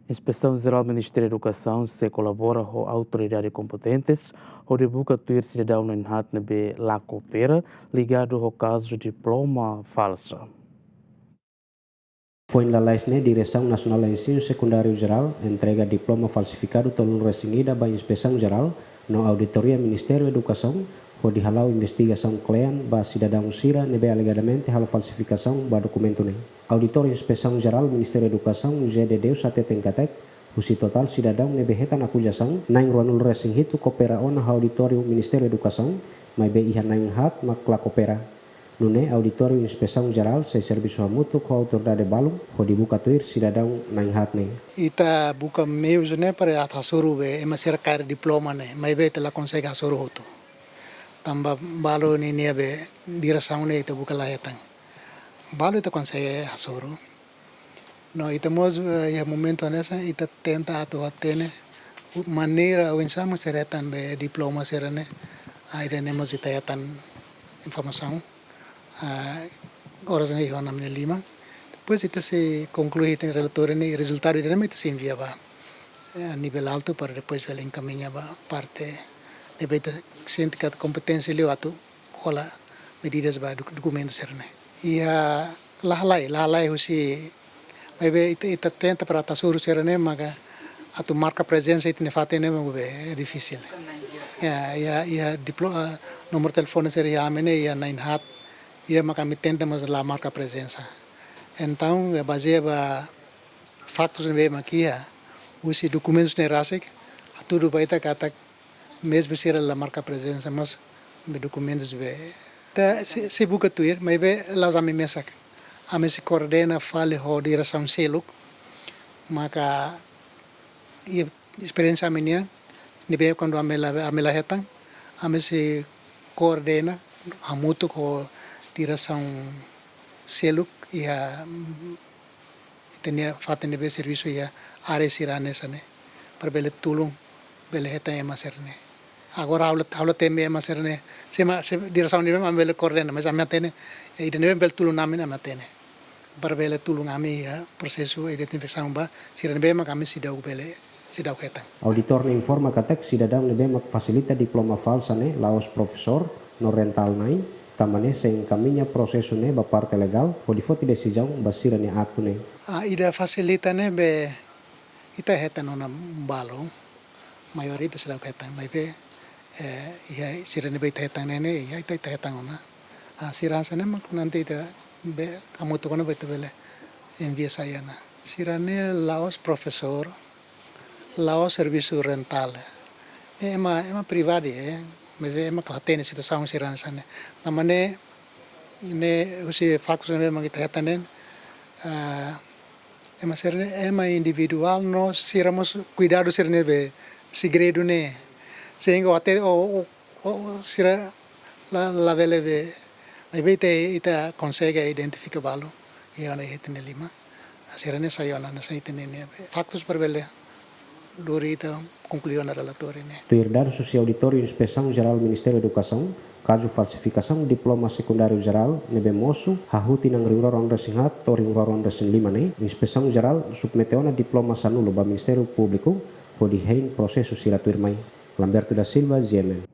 Inspeção-Geral do Ministério da Educação se colabora com autoridades competentes, o debuca tuir cidadão no Inhatnebe La Coopera, ligado ao caso de diploma falso. Foi na LAISNE, Direção Nacional de Ensino Secundário Geral, entrega diploma falsificado tolong resingida by Inspeção Geral no Auditoria Ministério da Educação, por dihalau investigação klean ba cidadão sira nebe alegadamente hal falsificação ba documento ne. Auditor Inspeção Geral Ministério da Educação GDD sate tengkatek, husi total cidadão nebe hetan acusação, naing ruanul resing hitu kopera ona Auditório Ministério da Educação, mai be ihan naing hat makla kopera. Nune Auditório Inspeção Geral se serviço mútuo com a autoridade balum, ho dibuka tuir cidadão naing hat ne. Ita buka meus ne para atasuru be emasir kair diploma ne, mai be tela consegue asuru hotu. Tamba balu ni be direção ne ita buka lahetang. Balu ita consegue asuru. No ita mos ya momento nessa ita tenta atu atene maneira o insamo seretan be diploma serane. Aida nemos ita yatan informação. Horas ne hona me lima. Depois ita se conclui tem relatório ne resultado ita ita se enviava a nível alto para depois ela encaminhava parte deve sente que a competência leu atu rola medidas ba documentos serane. E a lahalai husi maybe ita tenta para tasuru serane maga atu marca presença ita ne fatene é difícil. Ya diploma nomor telefone seria amene ya nine hat ia maka me tenta mas lá marca presença. Então baseia factos ne makia husi documentos ne rasik tudo baita kata mesmo se ela marca presença mas me documentos be tá se buka tuir mas be lá usar me mesak a me se coordena fale ho direção seluk maka e experiência minha nibe quando amela hetang a me se coordena a mútuo com direção seluk e a tinha fato nibe serviço e a área siranesa ne para bele tulung bele hetang emaserne. Agora habla teme emaserne se direção nibe ambele coordena mas amatene e nibe bel tulung namin amatene para bele tulung ami ya processo identificação ba sirane mak kami sidau bele sidau hetang. Auditor ne informa katek cidadão nebe mak facilita diploma falsa ne laos professor no rental nai tamane se encaminha processo ne ba parte legal pode foti decisão basira ne atu ne. Ida facilita ne be ita hetang ona balo mayoritas sedang hetang mai be ya sirane be hetang ne ya ita hetang ona siransa ne mak nanti ita be kamu tu kono betu bele envia saya na sirane laos professor laos serviço rental ema privado mas ema katene situação siransa ne namane ne usi factos ne mak ita hetang ne ema individual nós siramos cuidado sirane be segredo ne sehingga até sira la vele be ita consegue identificar balo e ana etne lima sirane sayona na saitene ne factos per vele dorita concluiu na relatório ne. Tuir dados do Auditório Inspeção Geral Ministério da Educação, caso falsificação diploma secundário geral nebe moço hahuti nang ringroron resinghat to ringroron resing lima ne Inspeção Geral submeteona diploma sanulo ba Ministério Público pode hein processo sira tuir mai. Lamberto da Silva, GMM.